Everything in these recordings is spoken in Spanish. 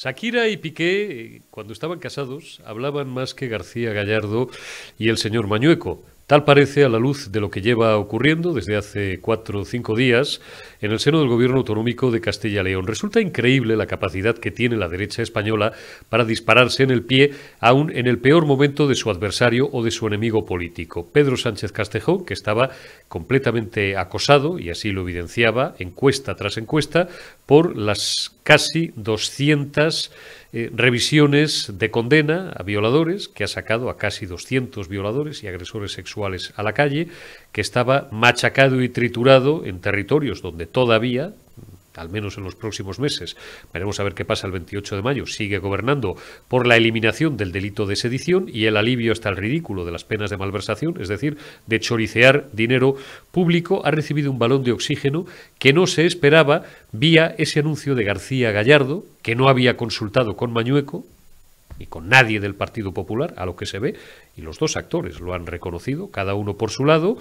Shakira y Piqué, cuando estaban casados, hablaban más que García Gallardo y el señor Mañueco. Tal parece a la luz de lo que lleva ocurriendo desde hace 4 o 5 días en el seno del gobierno autonómico de Castilla y León. Resulta increíble la capacidad que tiene la derecha española para dispararse en el pie, aún en el peor momento de su adversario o de su enemigo político. Pedro Sánchez Castejón, que estaba completamente acosado, y así lo evidenciaba encuesta tras encuesta, por las casi 200 revisiones de condena a violadores, que ha sacado a casi 200 violadores y agresores sexuales a la calle, que estaba machacado y triturado en territorios donde todavía, al menos en los próximos meses, veremos a ver qué pasa el 28 de mayo, sigue gobernando por la eliminación del delito de sedición y el alivio hasta el ridículo de las penas de malversación, es decir, de choricear dinero público. Ha recibido un balón de oxígeno que no se esperaba vía ese anuncio de García Gallardo, que no había consultado con Mañueco ni con nadie del Partido Popular, a lo que se ve, y los dos actores lo han reconocido, cada uno por su lado,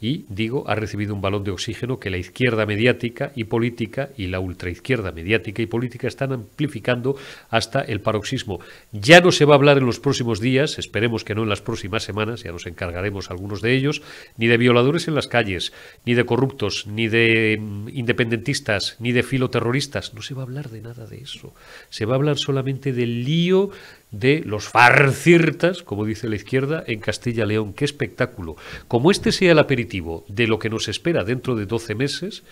y digo, ha recibido un balón de oxígeno que la izquierda mediática y política y la ultraizquierda mediática y política están amplificando hasta el paroxismo. Ya no se va a hablar en los próximos días, esperemos que no en las próximas semanas, ya nos encargaremos algunos de ellos, ni de violadores en las calles, ni de corruptos, ni de independentistas, ni de filoterroristas. No se va a hablar de nada de eso. Se va a hablar solamente del lío de los farcirtas, como dice la izquierda, en Castilla y León. ¡Qué espectáculo! Como este sea el aperitivo de lo que nos espera dentro de 12 meses,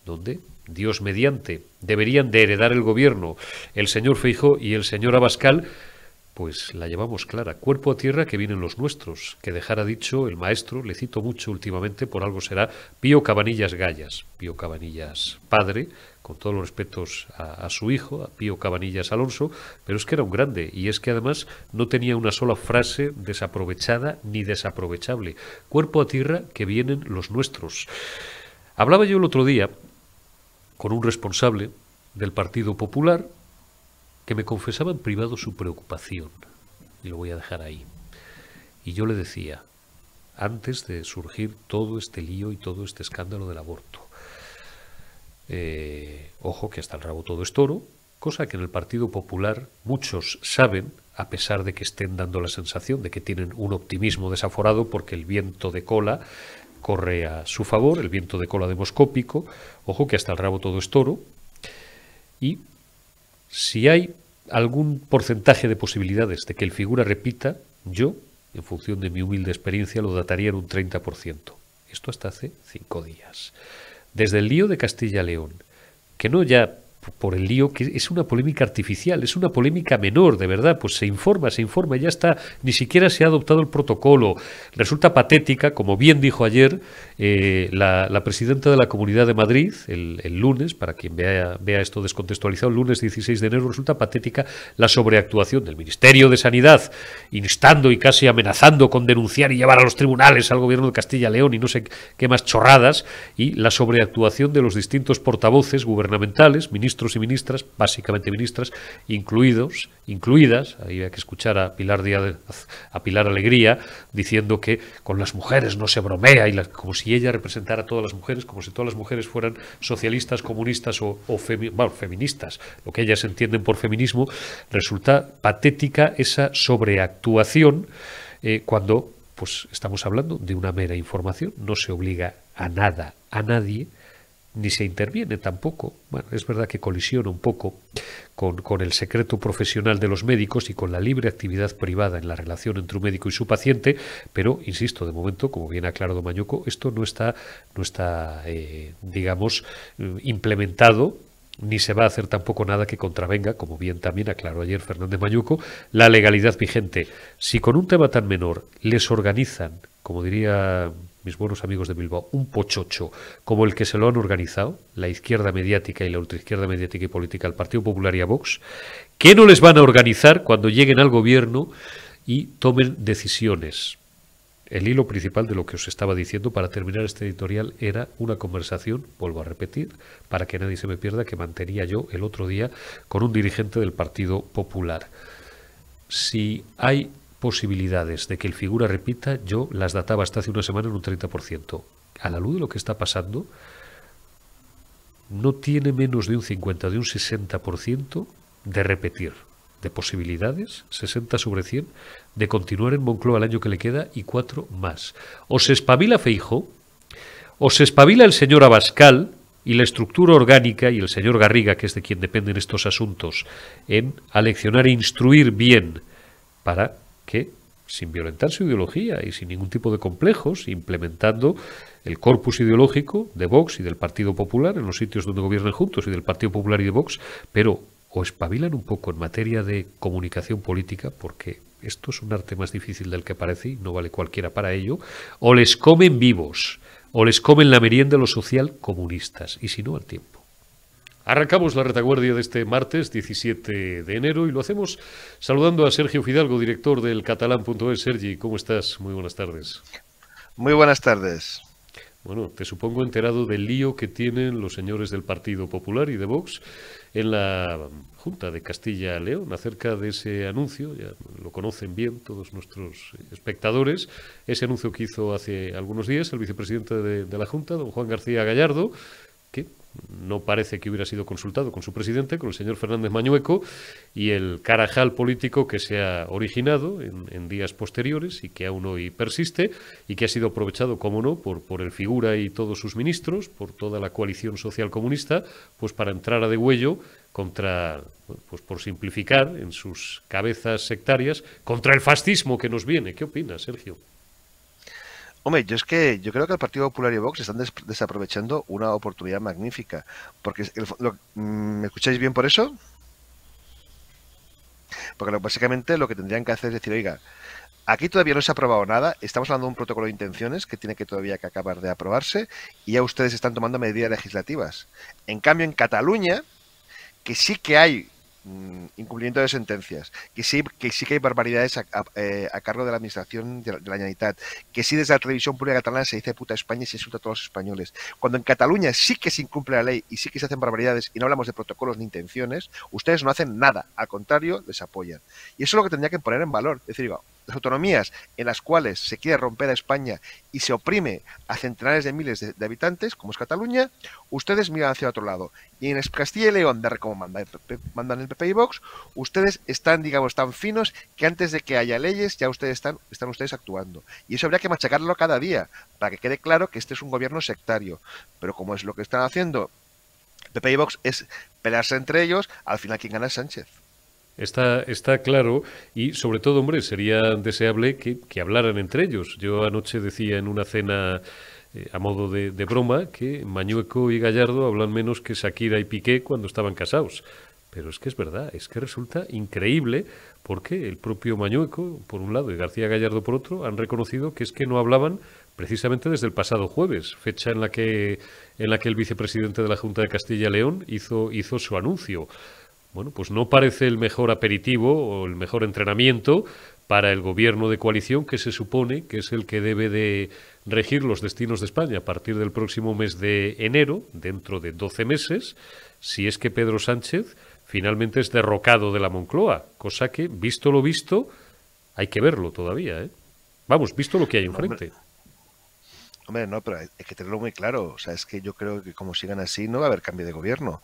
donde, Dios mediante, deberían de heredar el gobierno el señor Feijóo y el señor Abascal, pues la llevamos clara. Cuerpo a tierra, que vienen los nuestros, que dejara dicho el maestro, le cito mucho últimamente, por algo será, Pío Cabanillas Gallas. Pío Cabanillas padre, con todos los respetos a su hijo, a Pío Cabanillas Alonso, pero es que era un grande, y es que además no tenía una sola frase desaprovechada ni desaprovechable. Cuerpo a tierra, que vienen los nuestros. Hablaba yo el otro día con un responsable del Partido Popular que me confesaba en privado su preocupación, y lo voy a dejar ahí. Y yo le decía, antes de surgir todo este lío y todo este escándalo del aborto, ojo que hasta el rabo todo es toro, cosa que en el Partido Popular muchos saben, a pesar de que estén dando la sensación de que tienen un optimismo desaforado porque el viento de cola corre a su favor, el viento de cola demoscópico. Ojo que hasta el rabo todo es toro, y si hay algún porcentaje de posibilidades de que el figura repita, yo, en función de mi humilde experiencia, lo dataría en un 30%. Esto hasta hace 5 días. Desde el lío de Castilla y León, que no ya por el lío, que es una polémica artificial, es una polémica menor, de verdad, pues se informa, y ya está, ni siquiera se ha adoptado el protocolo. Resulta patética, como bien dijo ayer la presidenta de la Comunidad de Madrid, el lunes, para quien vea esto descontextualizado, el lunes 16 de enero, resulta patética la sobreactuación del Ministerio de Sanidad, instando y casi amenazando con denunciar y llevar a los tribunales al gobierno de Castilla y León y no sé qué más chorradas, y la sobreactuación de los distintos portavoces gubernamentales, ministros y ministras, básicamente ministras, incluidas, ahí hay que escuchar a Pilar Alegría, diciendo que con las mujeres no se bromea, y como si ella representara a todas las mujeres, como si todas las mujeres fueran socialistas, comunistas o feministas, lo que ellas entienden por feminismo. Resulta patética esa sobreactuación cuando pues estamos hablando de una mera información, no se obliga a nada a nadie, ni se interviene tampoco. Bueno, es verdad que colisiona un poco con el secreto profesional de los médicos y con la libre actividad privada en la relación entre un médico y su paciente, pero, insisto, de momento, como bien ha aclarado Mañueco, esto no está digamos, implementado, ni se va a hacer tampoco nada que contravenga, como bien también aclaró ayer Fernández Mañueco, la legalidad vigente. Si con un tema tan menor les organizan, como diría mis buenos amigos de Bilbao, un pochocho como el que se lo han organizado la izquierda mediática y la ultraizquierda mediática y política al Partido Popular y a Vox, ¿qué no les van a organizar cuando lleguen al gobierno y tomen decisiones? El hilo principal de lo que os estaba diciendo para terminar este editorial era una conversación, vuelvo a repetir, para que nadie se me pierda, que mantenía yo el otro día con un dirigente del Partido Popular. Si hay posibilidades de que el figura repita, yo las databa hasta hace una semana en un 30%. A la luz de lo que está pasando, no tiene menos de un 50, de un 60% de repetir, de posibilidades, 60 sobre 100, de continuar en Moncloa el año que le queda y 4 más. O se espabila Feijóo, o se espabila el señor Abascal y la estructura orgánica y el señor Garriga, que es de quien dependen estos asuntos, en aleccionar e instruir bien para que, sin violentar su ideología y sin ningún tipo de complejos, implementando el corpus ideológico de Vox y del Partido Popular en los sitios donde gobiernan juntos y del Partido Popular y de Vox, pero o espabilan un poco en materia de comunicación política, porque esto es un arte más difícil del que parece y no vale cualquiera para ello, o les comen vivos, o les comen la merienda los social comunistas, y si no, al tiempo. Arrancamos la retaguardia de este martes 17 de enero y lo hacemos saludando a Sergio Fidalgo, director del catalán.es. Sergi, ¿cómo estás? Muy buenas tardes. Muy buenas tardes. Bueno, te supongo enterado del lío que tienen los señores del Partido Popular y de Vox en la Junta de Castilla-León acerca de ese anuncio, ya lo conocen bien todos nuestros espectadores, ese anuncio que hizo hace algunos días el vicepresidente de la Junta, don Juan García Gallardo, que no parece que hubiera sido consultado con su presidente, con el señor Fernández Mañueco, y el carajal político que se ha originado en días posteriores y que aún hoy persiste y que ha sido aprovechado, como no, por el figura y todos sus ministros, por toda la coalición social comunista, pues para entrar a degüello contra, pues por simplificar en sus cabezas sectarias, contra el fascismo que nos viene. ¿Qué opinas, Sergio? Hombre, yo creo que el Partido Popular y Vox están desaprovechando una oportunidad magnífica. Porque ¿me escucháis bien por eso? Porque básicamente lo que tendrían que hacer es decir, oiga, aquí todavía no se ha aprobado nada, estamos hablando de un protocolo de intenciones que tiene que todavía que acabar de aprobarse y ya ustedes están tomando medidas legislativas. En cambio, en Cataluña, que sí que hay incumplimiento de sentencias, que sí que hay barbaridades a cargo de la administración de la Generalitat, que sí desde la televisión pública catalana se dice puta España y se insulta a todos los españoles. Cuando en Cataluña sí que se incumple la ley y sí que se hacen barbaridades y no hablamos de protocolos ni intenciones, ustedes no hacen nada, al contrario, les apoyan. Y eso es lo que tendría que poner en valor. Es decir, digo, las autonomías en las cuales se quiere romper a España y se oprime a centenares de miles de habitantes, como es Cataluña, ustedes miran hacia otro lado. Y en Castilla y León, como mandan el PP y Vox, ustedes están, digamos, tan finos que antes de que haya leyes ya ustedes están ustedes actuando. Y eso habría que machacarlo cada día, para que quede claro que este es un gobierno sectario. Pero como es lo que están haciendo PP y Vox, es pelearse entre ellos, al final quien gana es Sánchez. Está claro y sobre todo, hombre, sería deseable que hablaran entre ellos. Yo anoche decía en una cena a modo de broma que Mañueco y Gallardo hablan menos que Shakira y Piqué cuando estaban casados. Pero es que es verdad, es que resulta increíble porque el propio Mañueco, por un lado, y García Gallardo, por otro, han reconocido que es que no hablaban precisamente desde el pasado jueves, fecha en la que el vicepresidente de la Junta de Castilla y León hizo su anuncio. Bueno, pues no parece el mejor aperitivo o el mejor entrenamiento para el gobierno de coalición que se supone que es el que debe de regir los destinos de España a partir del próximo mes de enero, dentro de 12 meses, si es que Pedro Sánchez finalmente es derrocado de la Moncloa, cosa que, visto lo visto, hay que verlo todavía, ¿eh? Vamos, visto lo que hay enfrente. Hombre, no, pero hay que tenerlo muy claro. O sea, es que yo creo que como sigan así no va a haber cambio de gobierno.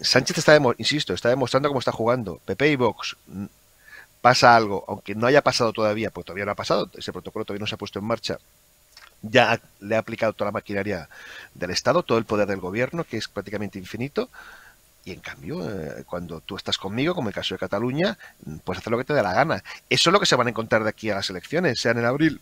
Sánchez está demostrando cómo está jugando. PP y Vox, pasa algo, aunque no haya pasado todavía, porque todavía no ha pasado, ese protocolo todavía no se ha puesto en marcha, ya le ha aplicado toda la maquinaria del Estado, todo el poder del gobierno, que es prácticamente infinito, y en cambio, cuando tú estás conmigo, como el caso de Cataluña, puedes hacer lo que te dé la gana. Eso es lo que se van a encontrar de aquí a las elecciones, sean en abril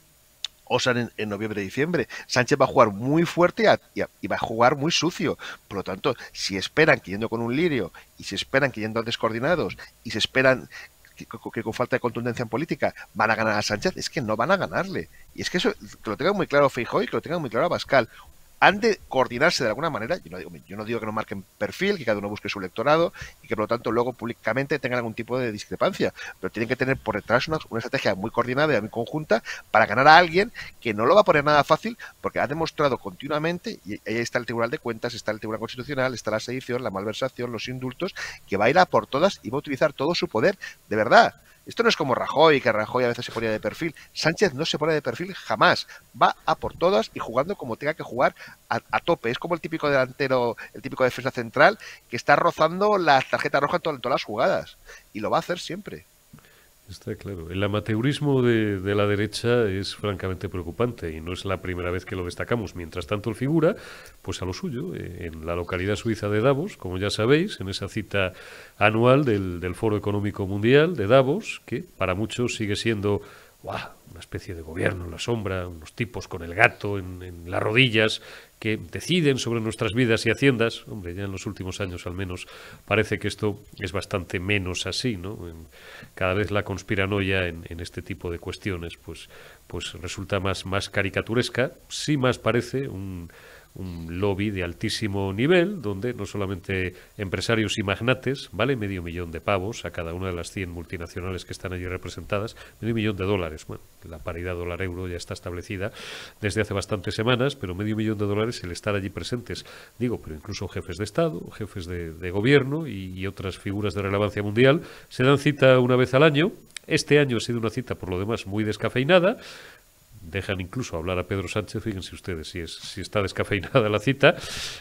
o sean en noviembre y diciembre. Sánchez va a jugar muy fuerte y va a jugar muy sucio. Por lo tanto, si esperan que yendo con un lirio, y si esperan que yendo descoordinados, y si esperan que con falta de contundencia en política van a ganar a Sánchez, es que no van a ganarle. Y es que eso, que lo tengan muy claro Feijóo y que lo tengan muy claro Abascal. Han de coordinarse de alguna manera. Yo no digo que no marquen perfil, que cada uno busque su electorado y que por lo tanto luego públicamente tengan algún tipo de discrepancia, pero tienen que tener por detrás una estrategia muy coordinada y muy conjunta para ganar a alguien que no lo va a poner nada fácil, porque ha demostrado continuamente, y ahí está el Tribunal de Cuentas, está el Tribunal Constitucional, está la sedición, la malversación, los indultos, que va a ir a por todas y va a utilizar todo su poder, de verdad. Esto no es como Rajoy, que Rajoy a veces se ponía de perfil. Sánchez no se pone de perfil jamás. Va a por todas y jugando como tenga que jugar a tope. Es como el típico delantero, el típico defensa central que está rozando la tarjeta roja en todas las jugadas. Y lo va a hacer siempre. Está claro. El amateurismo de la derecha es francamente preocupante y no es la primera vez que lo destacamos. Mientras tanto, el figura pues a lo suyo, en la localidad suiza de Davos, como ya sabéis, en esa cita anual del Foro Económico Mundial de Davos, que para muchos sigue siendo una especie de gobierno en la sombra, unos tipos con el gato en las rodillas que deciden sobre nuestras vidas y haciendas. Hombre, ya en los últimos años al menos parece que esto es bastante menos así, ¿no? Cada vez la conspiranoia en este tipo de cuestiones pues resulta más caricaturesca, sí más parece un lobby de altísimo nivel, donde no solamente empresarios y magnates, vale $500,000 a cada una de las 100 multinacionales que están allí representadas, $500,000. Bueno, la paridad dólar-euro ya está establecida desde hace bastantes semanas, pero $500,000 el estar allí presentes. Digo, pero incluso jefes de Estado, jefes de gobierno y otras figuras de relevancia mundial se dan cita una vez al año. Este año ha sido una cita, por lo demás, muy descafeinada. Dejan incluso hablar a Pedro Sánchez, fíjense ustedes si está descafeinada la cita.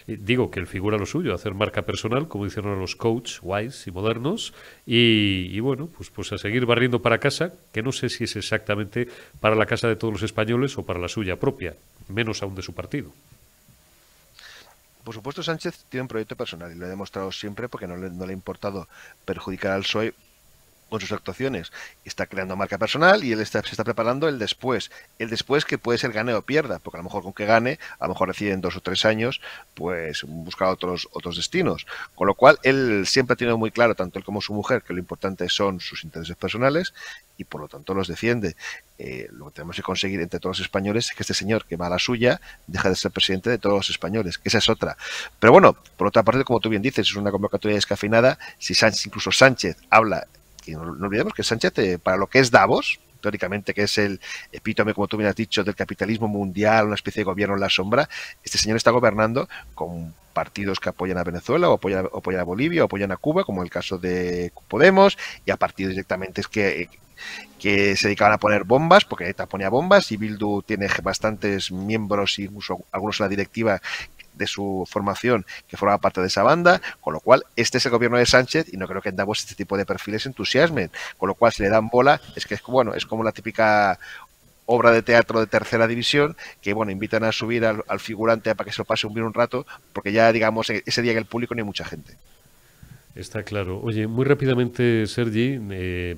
Digo que él figura lo suyo, hacer marca personal, como dicen ahora los coach wise y modernos, y bueno, pues a seguir barriendo para casa, que no sé si es exactamente para la casa de todos los españoles o para la suya propia, menos aún de su partido. Por supuesto, Sánchez tiene un proyecto personal y lo ha demostrado siempre porque no le ha importado perjudicar al PSOE con sus actuaciones. Está creando marca personal y él se está preparando el después. El después que puede ser gane o pierda, porque a lo mejor con que gane, a lo mejor decide en 2 o 3 años, pues buscar otros destinos. Con lo cual, él siempre ha tenido muy claro, tanto él como su mujer, que lo importante son sus intereses personales y por lo tanto los defiende. Lo que tenemos que conseguir entre todos los españoles es que este señor, que va a la suya, deja de ser presidente de todos los españoles, que esa es otra. Pero bueno, por otra parte, como tú bien dices, es una convocatoria descafeinada. Si Sánchez, incluso Sánchez habla, que no olvidemos que Sánchez, para lo que es Davos, teóricamente, que es el epítome, como tú bien has dicho, del capitalismo mundial, una especie de gobierno en la sombra, este señor está gobernando con partidos que apoyan a Venezuela, o apoyan a Bolivia, o apoyan a Cuba, como el caso de Podemos, y a partidos directamente que se dedicaban a poner bombas, porque ETA ponía bombas, y Bildu tiene bastantes miembros, y incluso algunos en la directiva de su formación que formaba parte de esa banda, con lo cual este es el gobierno de Sánchez y no creo que en Davos este tipo de perfiles entusiasmen, con lo cual si le dan bola es que es como la típica obra de teatro de tercera división que invitan a subir al figurante para que se lo pase un rato, porque ya digamos ese día en el público no hay mucha gente. Está claro. Oye, muy rápidamente, Sergi,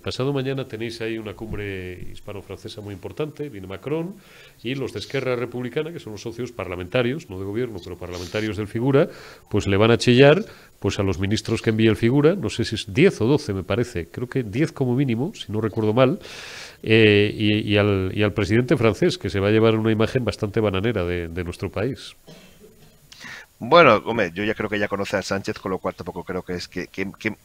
pasado mañana tenéis ahí una cumbre hispano-francesa muy importante, viene Macron, y los de Esquerra Republicana, que son los socios parlamentarios, no de gobierno, pero parlamentarios del Figura, pues le van a chillar pues a los ministros que envía el Figura, no sé si es 10 o 12 me parece, creo que 10 como mínimo, si no recuerdo mal, y al presidente francés, que se va a llevar una imagen bastante bananera de nuestro país. Bueno, hombre, yo ya creo que ya conoce a Sánchez, con lo cual tampoco creo que es que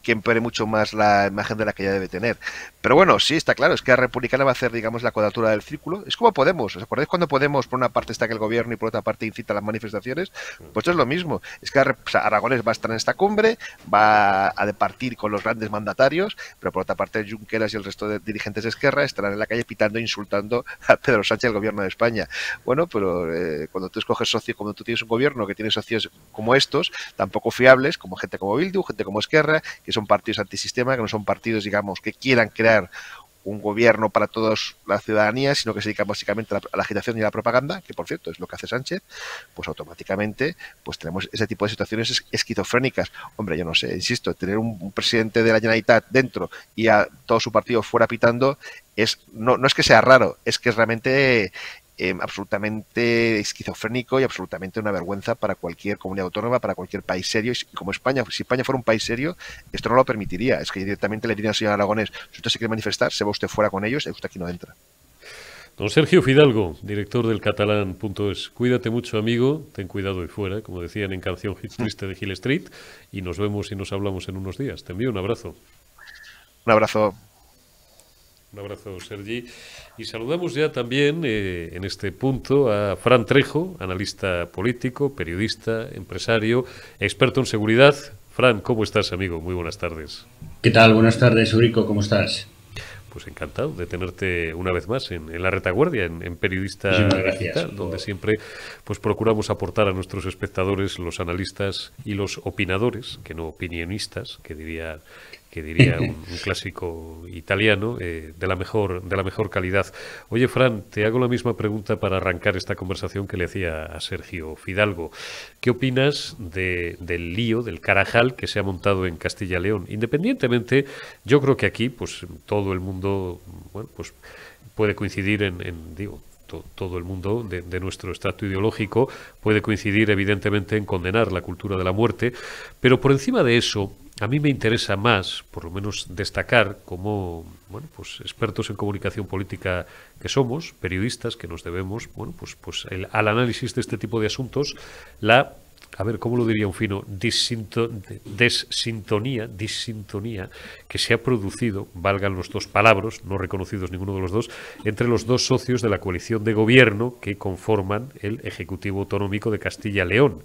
empere mucho más la imagen de la que ya debe tener. Pero bueno, sí, está claro, es que la Republicana va a hacer, digamos, la cuadratura del círculo. Es como Podemos, ¿os acordáis cuando Podemos, por una parte está que el gobierno y por otra parte incita a las manifestaciones? Pues esto es lo mismo, es que Aragonés va a estar en esta cumbre, va a departir con los grandes mandatarios, pero por otra parte Junqueras y el resto de dirigentes de Esquerra estarán en la calle pitando e insultando a Pedro Sánchez, el gobierno de España. Bueno, pero cuando tú escoges socios, cuando tú tienes un gobierno que tiene socios como estos, tampoco fiables, como gente como Bildu, gente como Esquerra, que son partidos antisistema, que no son partidos, digamos, que quieran crear un gobierno para toda la ciudadanía, sino que se dedican básicamente a la agitación y a la propaganda, que por cierto es lo que hace Sánchez, pues automáticamente pues tenemos ese tipo de situaciones esquizofrénicas. Hombre, yo no sé, insisto, tener un presidente de la Generalitat dentro y a todo su partido fuera pitando, no es que sea raro, es que es realmente absolutamente esquizofrénico y absolutamente una vergüenza para cualquier comunidad autónoma, para cualquier país serio. Y como España, si España fuera un país serio, esto no lo permitiría. Es que directamente le dirían al señor Aragonés, si usted se quiere manifestar, se va usted fuera con ellos y usted aquí no entra. Don Sergio Fidalgo, director del catalán.es. Cuídate mucho, amigo. Ten cuidado ahí fuera, como decían en Canción Hit Triste de Hill Street. Y nos vemos y nos hablamos en unos días. Te envío un abrazo. Un abrazo. Un abrazo, Sergi. Y saludamos ya también en este punto a Fran Trejo, analista político, periodista, empresario, experto en seguridad. Fran, ¿cómo estás, amigo? Muy buenas tardes. ¿Qué tal? Buenas tardes, Eurico. ¿Cómo estás? pues encantado de tenerte una vez más en la retaguardia, en Periodista Digital, donde siempre pues procuramos aportar a nuestros espectadores, los analistas y los opinadores, que no opinionistas, que diría un clásico italiano, de la mejor calidad. Oye, Fran, te hago la misma pregunta para arrancar esta conversación que le hacía a Sergio Fidalgo. ¿Qué opinas del lío, del carajal que se ha montado en Castilla y León? Independientemente, yo creo que aquí, pues todo el mundo, bueno, pues puede coincidir digo, todo el mundo de nuestro estrato ideológico puede coincidir evidentemente en condenar la cultura de la muerte, pero por encima de eso, a mí me interesa más, por lo menos, destacar como, bueno, pues expertos en comunicación política que somos, periodistas que nos debemos, bueno, pues al análisis de este tipo de asuntos, a ver, ¿cómo lo diría un fino? Dissintonía que se ha producido, valgan los dos palabras, no reconocidos ninguno de los dos, entre los dos socios de la coalición de gobierno que conforman el Ejecutivo Autonómico de Castilla y León.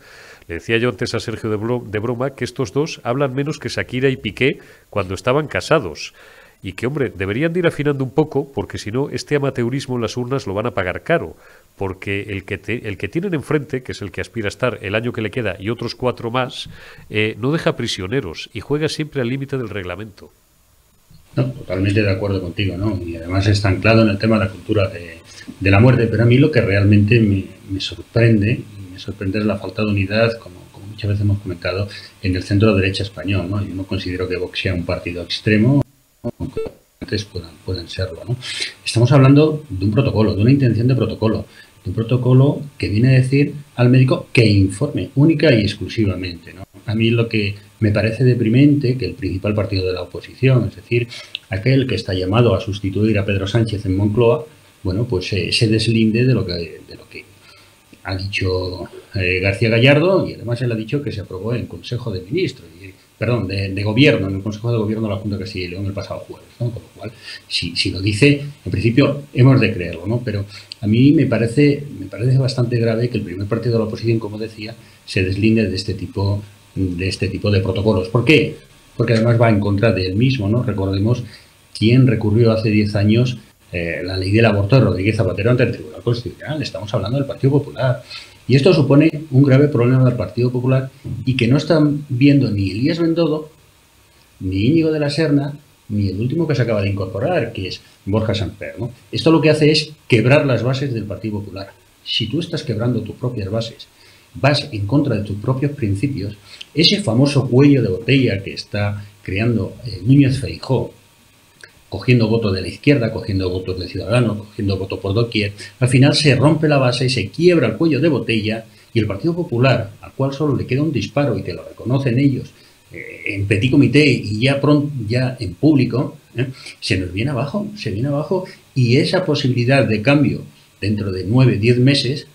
Le decía yo antes a Sergio de broma que estos dos hablan menos que Shakira y Piqué cuando estaban casados. Y que, hombre, deberían de ir afinando un poco, porque si no, este amateurismo en las urnas lo van a pagar caro. Porque el que tienen enfrente, que es el que aspira a estar el año que le queda y otros 4 más, no deja prisioneros y juega siempre al límite del reglamento. No, totalmente de acuerdo contigo, ¿no? Y además está anclado en el tema de la cultura de la muerte. Pero a mí lo que realmente me sorprende es la falta de unidad, como muchas veces hemos comentado, en el centro derecha español, ¿no? Yo no considero que Vox sea un partido extremo, aunque antes puedan serlo, ¿no? Estamos hablando de un protocolo, de una intención de un protocolo que viene a decir al médico que informe única y exclusivamente, ¿no? A mí lo que me parece deprimente que el principal partido de la oposición, es decir, aquel que está llamado a sustituir a Pedro Sánchez en Moncloa, bueno, pues se deslinde de lo que ha dicho García Gallardo, y además él ha dicho que se aprobó en Consejo de Ministros, de Gobierno, en el Consejo de Gobierno de la Junta de Castilla y León el pasado jueves, ¿no? Con lo cual, si lo dice, en principio hemos de creerlo, ¿no? Pero a mí me parece bastante grave que el primer partido de la oposición, como decía, se deslinde de este tipo de protocolos. ¿Por qué? Porque además va en contra de él mismo, ¿no? Recordemos quién recurrió hace 10 años la ley del aborto de Rodríguez Zapatero ante el Tribunal Constitucional. Estamos hablando del Partido Popular. Y esto supone un grave problema del Partido Popular y que no están viendo ni Elías Bendodo, ni Íñigo de la Serna, ni el último que se acaba de incorporar, que es Borja Samper, ¿no? Esto lo que hace es quebrar las bases del Partido Popular. Si tú estás quebrando tus propias bases, vas en contra de tus propios principios, ese famoso cuello de botella que está creando Núñez Feijóo, cogiendo votos de la izquierda, cogiendo votos de Ciudadanos, cogiendo votos por doquier, al final se rompe la base, se quiebra el cuello de botella y el Partido Popular, al cual solo le queda un disparo y te lo reconocen ellos en petit comité y ya en público, se viene abajo y esa posibilidad de cambio dentro de 9, 10 meses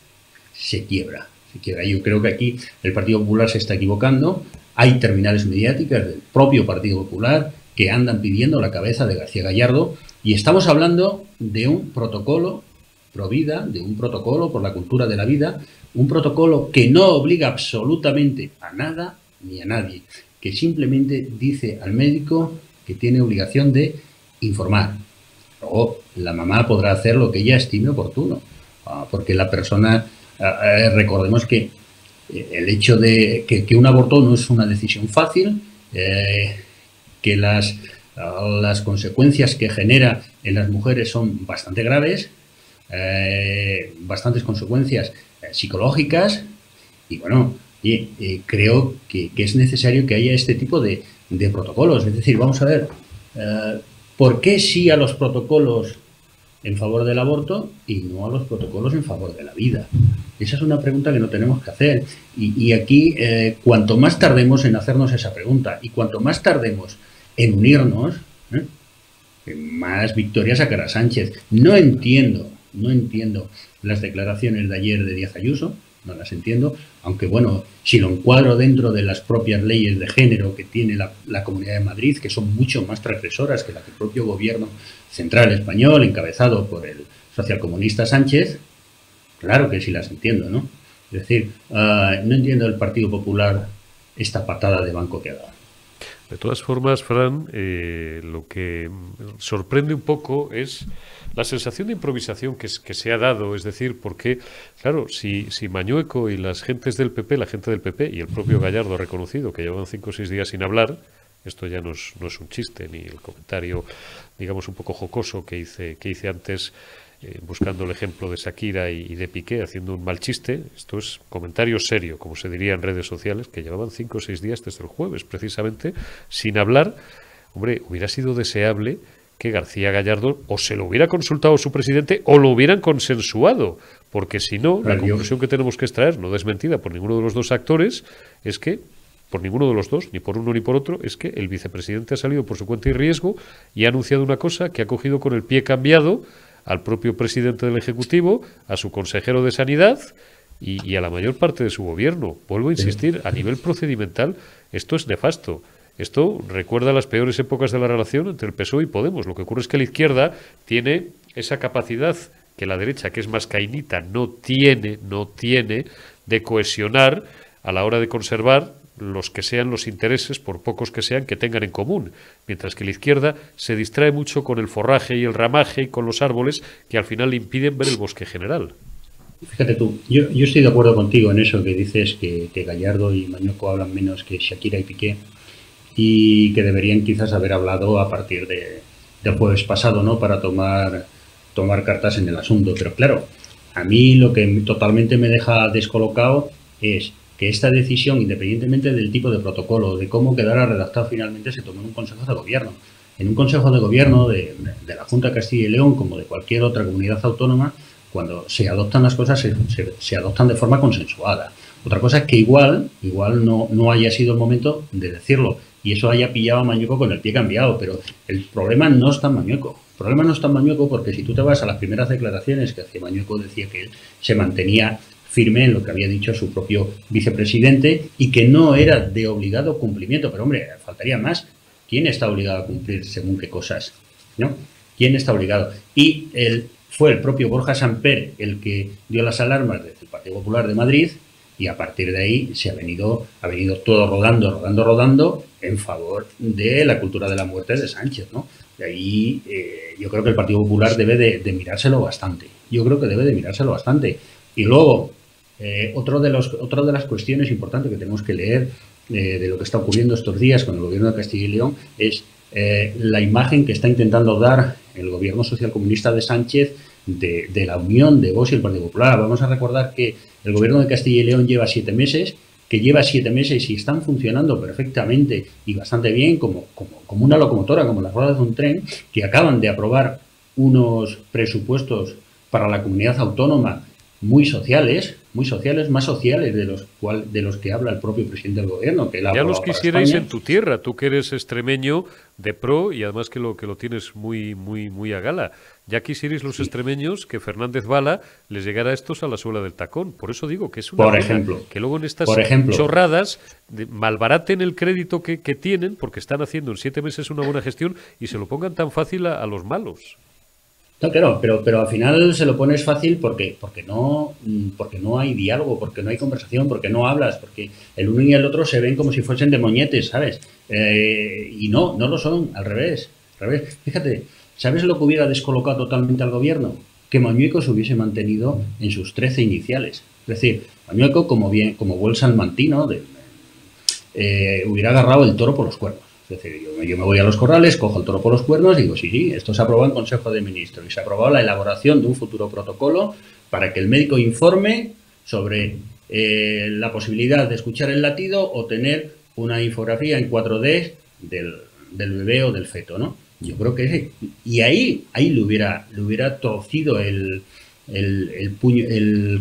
se quiebra. Yo creo que aquí el Partido Popular se está equivocando, hay terminales mediáticas del propio Partido Popular que andan pidiendo la cabeza de García Gallardo, y estamos hablando de un protocolo pro vida, de un protocolo por la cultura de la vida, un protocolo que no obliga absolutamente a nada ni a nadie, que simplemente dice al médico que tiene obligación de informar. Luego la mamá podrá hacer lo que ella estime oportuno, porque la persona, recordemos que el hecho de que un aborto no es una decisión fácil, que las consecuencias que genera en las mujeres son bastante graves, bastantes consecuencias psicológicas, y bueno, creo que es necesario que haya este tipo de protocolos. Es decir, vamos a ver, ¿por qué sí a los protocolos en favor del aborto y no a los protocolos en favor de la vida? Esa es una pregunta que no tenemos que hacer. Y aquí, cuanto más tardemos en hacernos esa pregunta y cuanto más tardemos en unirnos, más victoria sacará Sánchez. No entiendo las declaraciones de ayer de Díaz Ayuso, no las entiendo, aunque bueno, si lo encuadro dentro de las propias leyes de género que tiene la Comunidad de Madrid, que son mucho más transgresoras que la que el propio gobierno central español, encabezado por el socialcomunista Sánchez, claro que sí las entiendo, ¿no? Es decir, no entiendo el Partido Popular esta patada de banco que ha dado. De todas formas, Fran, lo que sorprende un poco es la sensación de improvisación que se ha dado. Es decir, porque, claro, si Mañueco y las gentes del PP, la gente del PP y el propio Gallardo ha reconocido que llevan 5 o 6 días sin hablar, esto ya no es un chiste, ni el comentario, digamos, un poco jocoso que hice antes, buscando el ejemplo de Shakira y de Piqué haciendo un mal chiste. Esto es comentario serio, como se diría en redes sociales, que llevaban 5 o 6 días desde el jueves, precisamente, sin hablar. Hombre, hubiera sido deseable que García Gallardo o se lo hubiera consultado a su presidente o lo hubieran consensuado, porque si no, la conclusión que tenemos que extraer, no desmentida por ninguno de los dos actores, es que por ninguno de los dos, ni por uno ni por otro, es que el vicepresidente ha salido por su cuenta y riesgo y ha anunciado una cosa que ha cogido con el pie cambiado al propio presidente del Ejecutivo, a su consejero de Sanidad y a la mayor parte de su gobierno. Vuelvo a insistir, a nivel procedimental, esto es nefasto. Esto recuerda las peores épocas de la relación entre el PSOE y Podemos. Lo que ocurre es que la izquierda tiene esa capacidad que la derecha, que es más cainita, no tiene de cohesionar a la hora de conservar los que sean los intereses, por pocos que sean, que tengan en común, mientras que la izquierda se distrae mucho con el forraje y el ramaje y con los árboles que al final le impiden ver el bosque general. Fíjate tú, yo estoy de acuerdo contigo en eso que dices, que Gallardo y Mañueco hablan menos que Shakira y Piqué y que deberían quizás haber hablado a partir del jueves pasado, ¿no?, para tomar cartas en el asunto. Pero claro, a mí lo que totalmente me deja descolocado es que esta decisión, independientemente del tipo de protocolo, de cómo quedara redactado finalmente, se tomó en un Consejo de Gobierno. En un Consejo de Gobierno de la Junta de Castilla y León, como de cualquier otra comunidad autónoma, cuando se adoptan las cosas, se adoptan de forma consensuada. Otra cosa es que igual no haya sido el momento de decirlo, y eso haya pillado a Mañueco con el pie cambiado, pero el problema no está en Mañueco. El problema no está en Mañueco porque si tú te vas a las primeras declaraciones que hacía Mañueco, decía que él se mantenía firme en lo que había dicho su propio vicepresidente y que no era de obligado cumplimiento. Pero, hombre, faltaría más. ¿Quién está obligado a cumplir según qué cosas? ¿No? ¿Quién está obligado? Y fue el propio Borja Samper el que dio las alarmas desde el Partido Popular de Madrid y a partir de ahí ha venido todo rodando en favor de la cultura de la muerte de Sánchez, ¿no? De ahí yo creo que el Partido Popular debe de mirárselo bastante. Yo creo que debe de mirárselo bastante. Y luego, otra de las cuestiones importantes que tenemos que leer de lo que está ocurriendo estos días con el gobierno de Castilla y León es la imagen que está intentando dar el gobierno socialcomunista de Sánchez de la unión de Vox y el Partido Popular. Vamos a recordar que el gobierno de Castilla y León lleva 7 meses, y están funcionando perfectamente y bastante bien como una locomotora, como las ruedas de un tren, que acaban de aprobar unos presupuestos para la comunidad autónoma muy sociales, más sociales de los que habla el propio presidente del gobierno. Que ya los quisierais en tu tierra, tú que eres extremeño de pro y además que lo tienes muy a gala. Ya quisierais los extremeños que Fernández Vara les llegara a estos a la suela del tacón. Por eso digo que es una pena que luego en estas chorradas malbaraten el crédito que tienen, porque están haciendo en 7 meses una buena gestión y se lo pongan tan fácil a los malos. No, claro, pero al final se lo pones fácil porque no hay diálogo, porque no hay conversación, porque no hablas, porque el uno y el otro se ven como si fuesen de moñetes, ¿sabes? Y no lo son, al revés. Fíjate, ¿sabes lo que hubiera descolocado totalmente al gobierno? Que Mañueco se hubiese mantenido en sus 13 iniciales. Es decir, Mañueco, como buen salmantino, hubiera agarrado el toro por los cuernos. Es decir, yo me voy a los corrales, cojo el toro por los cuernos y digo, sí, esto se aprobó en Consejo de Ministros y se ha aprobado la elaboración de un futuro protocolo para que el médico informe sobre la posibilidad de escuchar el latido o tener una infografía en 4D del bebé o del feto, ¿no? Yo creo que sí. Y ahí le hubiera torcido el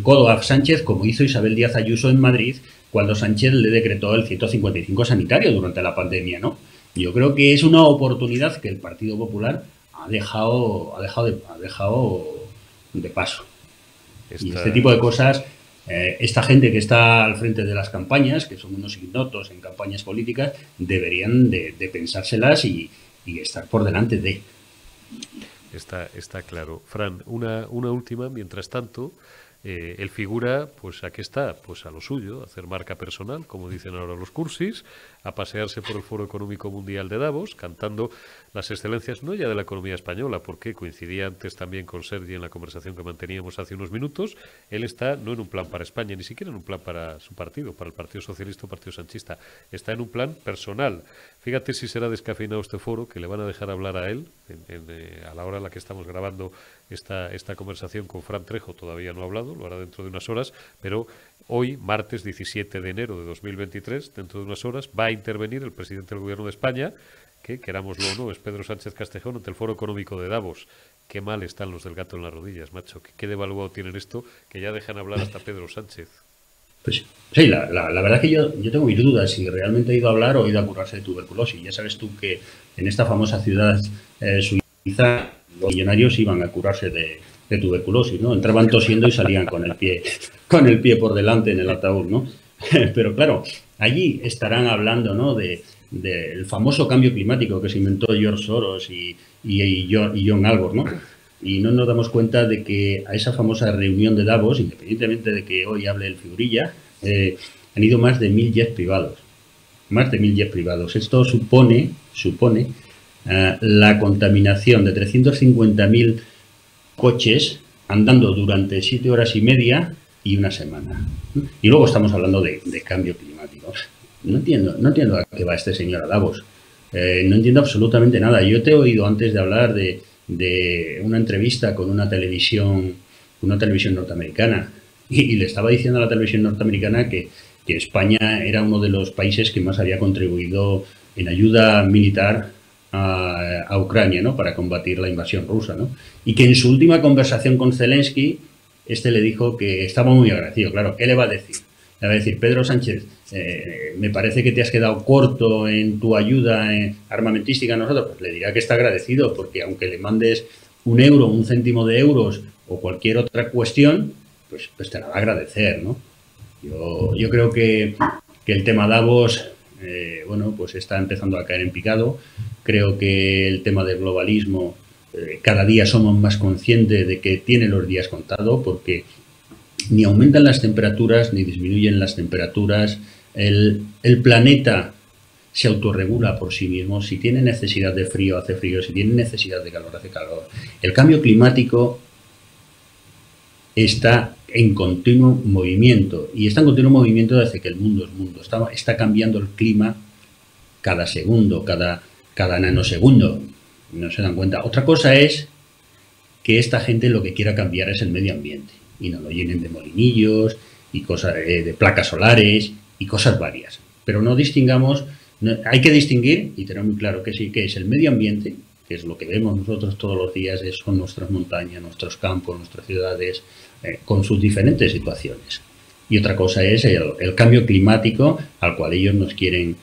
codo a Sánchez, como hizo Isabel Díaz Ayuso en Madrid cuando Sánchez le decretó el 155 sanitario durante la pandemia, ¿no? Yo creo que es una oportunidad que el Partido Popular ha dejado de paso. Y este tipo de cosas, esta gente que está al frente de las campañas, que son unos ignotos en campañas políticas, deberían de pensárselas y estar por delante de. Está claro. Fran, una última, mientras tanto. él figura, pues aquí está, pues a lo suyo, a hacer marca personal, como dicen ahora los cursis, a pasearse por el Foro Económico Mundial de Davos, cantando las excelencias no ya de la economía española, porque coincidía antes también con Sergi en la conversación que manteníamos hace unos minutos. Él está no en un plan para España, ni siquiera en un plan para su partido, para el Partido Socialista o Partido Sanchista, está en un plan personal. Fíjate si será descafeinado este foro, que le van a dejar hablar a él a la hora en la que estamos grabando esta conversación con Fran Trejo. Todavía no ha hablado, lo hará dentro de unas horas, pero hoy, martes 17 de enero de 2023, dentro de unas horas, va a intervenir el presidente del Gobierno de España, que, querámoslo o no, es Pedro Sánchez Castejón, ante el Foro Económico de Davos. Qué mal están los del gato en las rodillas, macho. Qué devaluado tienen esto, que ya dejan hablar hasta Pedro Sánchez. Pues sí, la verdad es que yo tengo mis dudas si realmente ha ido a hablar o ha ido a curarse de tuberculosis. Ya sabes tú que en esta famosa ciudad suiza los millonarios iban a curarse de tuberculosis, ¿no? Entraban tosiendo y salían con el pie por delante en el ataúd, ¿no? Pero claro, allí estarán hablando, ¿no?, del famoso cambio climático que se inventó George Soros y John Albor, ¿no? Y no nos damos cuenta de que a esa famosa reunión de Davos, independientemente de que hoy hable el figurilla, han ido más de 1000 jets privados. Más de 1000 jets privados. Esto supone la contaminación de 350.000 coches andando durante 7 horas y media y una semana. Y luego estamos hablando de cambio climático. No entiendo a qué va este señor a Davos. No entiendo absolutamente nada. Yo te he oído antes de hablar de una entrevista con una televisión norteamericana y le estaba diciendo a la televisión norteamericana que España era uno de los países que más había contribuido en ayuda militar a Ucrania, ¿no?, para combatir la invasión rusa, ¿no? Y que en su última conversación con Zelensky, le dijo que estaba muy agradecido. Claro, ¿qué le va a decir? Le va a decir: Pedro Sánchez, me parece que te has quedado corto en tu ayuda armamentística a nosotros. Pues le dirá que está agradecido, porque aunque le mandes un euro, un céntimo de euros o cualquier otra cuestión, pues te la va a agradecer, ¿no? Yo creo que el tema Davos, pues está empezando a caer en picado. Creo que el tema del globalismo, cada día somos más conscientes de que tiene los días contados, porque ni aumentan las temperaturas ni disminuyen las temperaturas. El planeta se autorregula por sí mismo. Si tiene necesidad de frío, hace frío. Si tiene necesidad de calor, hace calor. El cambio climático está en continuo movimiento, y está en continuo movimiento desde que el mundo es mundo. Está cambiando el clima cada segundo, cada nanosegundo. No se dan cuenta. Otra cosa es que esta gente lo que quiera cambiar es el medio ambiente, y no lo llenen de molinillos y cosas de placas solares y cosas varias. Pero no distingamos, hay que distinguir y tener muy claro que sí, que es el medio ambiente, que es lo que vemos nosotros todos los días, son nuestras montañas, nuestros campos, nuestras ciudades, con sus diferentes situaciones. Y otra cosa es el cambio climático al cual ellos nos quieren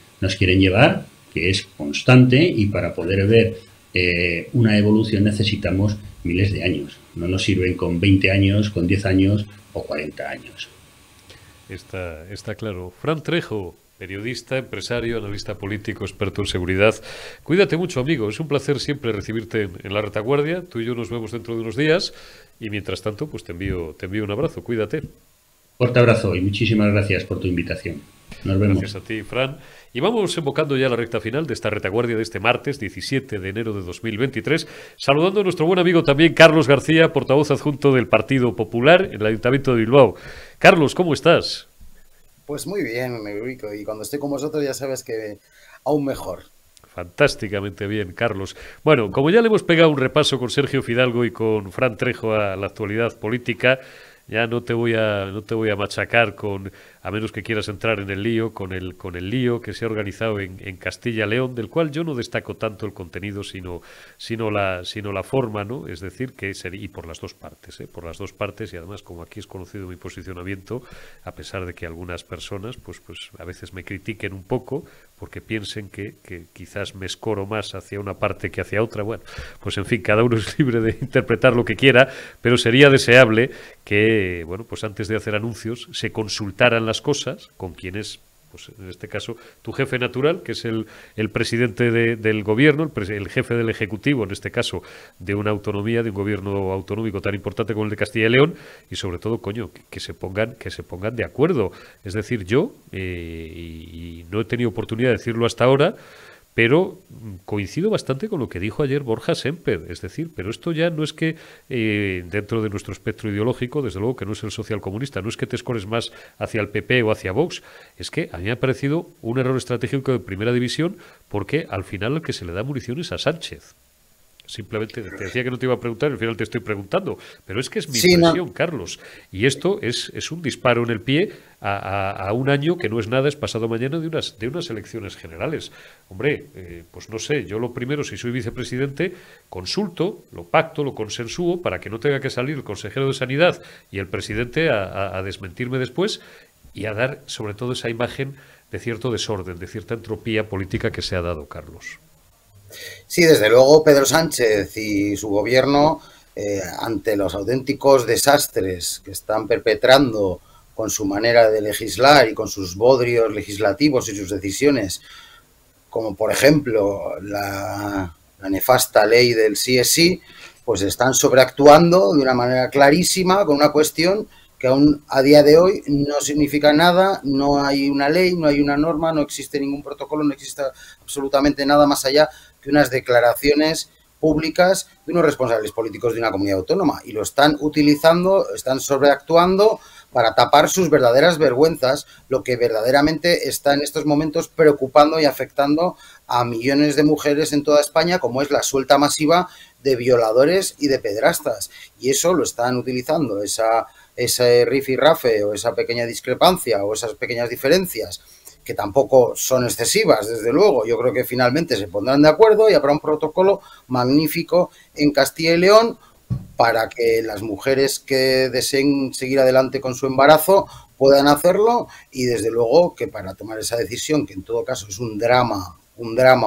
llevar, que es constante, y para poder ver una evolución necesitamos miles de años. No nos sirven con 20 años, con 10 años o 40 años. Está claro. Fran Trejo, periodista, empresario, analista político, experto en seguridad. Cuídate mucho, amigo. Es un placer siempre recibirte en la retaguardia. Tú y yo nos vemos dentro de unos días, y mientras tanto, pues te envío un abrazo. Cuídate. Fuerte abrazo y muchísimas gracias por tu invitación. Nos vemos. Gracias a ti, Fran. Y vamos invocando ya la recta final de esta retaguardia de este martes 17 de enero de 2023, saludando a nuestro buen amigo también Carlos García, portavoz adjunto del Partido Popular en el Ayuntamiento de Bilbao. Carlos, ¿cómo estás? Pues muy bien, Eurico, y cuando estoy con vosotros ya sabes que aún mejor. Fantásticamente bien, Carlos. Bueno, como ya le hemos pegado un repaso con Sergio Fidalgo y con Fran Trejo a la actualidad política, ya no te voy a machacar a menos que quieras entrar en el lío, con el lío que se ha organizado en Castilla-León, del cual yo no destaco tanto el contenido, sino la forma, ¿no? Es decir, y por las dos partes, y además, como aquí es conocido mi posicionamiento, a pesar de que algunas personas, pues a veces me critiquen un poco, porque piensen que quizás me escoro más hacia una parte que hacia otra. Bueno, pues en fin, cada uno es libre de interpretar lo que quiera, pero sería deseable que, bueno, pues antes de hacer anuncios se consultaran las cosas con quienes pues en este caso, tu jefe natural, que es el presidente del gobierno, el jefe del Ejecutivo, en este caso, de una autonomía, de un gobierno autonómico tan importante como el de Castilla y León, y sobre todo, coño, que se pongan de acuerdo. Es decir, yo, y no he tenido oportunidad de decirlo hasta ahora, pero coincido bastante con lo que dijo ayer Borja Semper, es decir, pero esto ya no es que dentro de nuestro espectro ideológico, desde luego que no es el socialcomunista, no es que te escores más hacia el PP o hacia Vox, es que a mí me ha parecido un error estratégico de primera división, porque al final el que se le da munición es a Sánchez. Simplemente te decía que no te iba a preguntar, al final te estoy preguntando, pero es que es mi impresión, Carlos, y esto es un disparo en el pie a un año que no es nada, es pasado mañana de unas elecciones generales. Hombre, pues no sé, yo lo primero, si soy vicepresidente, consulto, lo pacto, lo consensúo para que no tenga que salir el consejero de Sanidad y el presidente a desmentirme después y a dar sobre todo esa imagen de cierto desorden, de cierta entropía política que se ha dado, Carlos. Sí, desde luego Pedro Sánchez y su gobierno, ante los auténticos desastres que están perpetrando con su manera de legislar y con sus bodrios legislativos y sus decisiones, como por ejemplo la nefasta ley del sí es sí, pues están sobreactuando de una manera clarísima con una cuestión que aún a día de hoy no significa nada, no hay una ley, no hay una norma, no existe ningún protocolo, no existe absolutamente nada más allá que unas declaraciones públicas de unos responsables políticos de una comunidad autónoma, y lo están utilizando, están sobreactuando para tapar sus verdaderas vergüenzas, lo que verdaderamente está en estos momentos preocupando y afectando a millones de mujeres en toda España, como es la suelta masiva de violadores y de pederastas, y eso lo están utilizando, ese rifirrafe o esa pequeña discrepancia o esas pequeñas diferencias, que tampoco son excesivas, desde luego. Yo creo que finalmente se pondrán de acuerdo y habrá un protocolo magnífico en Castilla y León para que las mujeres que deseen seguir adelante con su embarazo puedan hacerlo, y desde luego que para tomar esa decisión, que en todo caso es un drama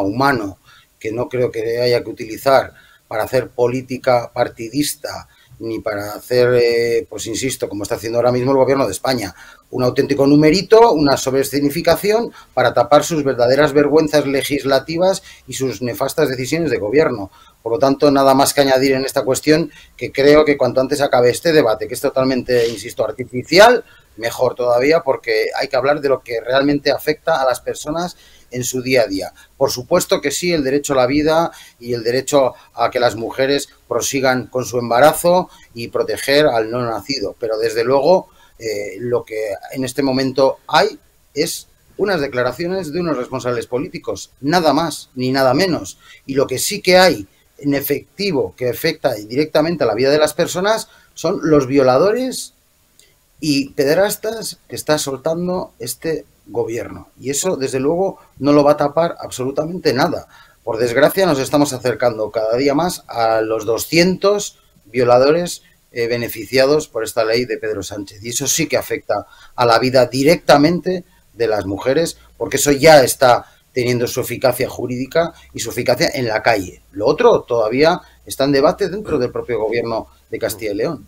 humano que no creo que haya que utilizar para hacer política partidista ni para hacer, pues insisto, como está haciendo ahora mismo el gobierno de España, un auténtico numerito, una sobreescenificación para tapar sus verdaderas vergüenzas legislativas y sus nefastas decisiones de gobierno. Por lo tanto, nada más que añadir en esta cuestión, que creo que cuanto antes acabe este debate, que es totalmente, insisto, artificial, mejor todavía, porque hay que hablar de lo que realmente afecta a las personas en su día a día. Por supuesto que sí, el derecho a la vida y el derecho a que las mujeres prosigan con su embarazo y proteger al no nacido, pero desde luego lo que en este momento hay es unas declaraciones de unos responsables políticos, nada más ni nada menos, y lo que sí que hay en efectivo que afecta directamente a la vida de las personas son los violadores y pederastas que está soltando este gobierno, y eso desde luego no lo va a tapar absolutamente nada. Por desgracia nos estamos acercando cada día más a los 200 violadores beneficiados por esta ley de Pedro Sánchez, y eso sí que afecta a la vida directamente de las mujeres, porque eso ya está teniendo su eficacia jurídica y su eficacia en la calle. Lo otro todavía está en debate dentro del propio gobierno de Castilla y León.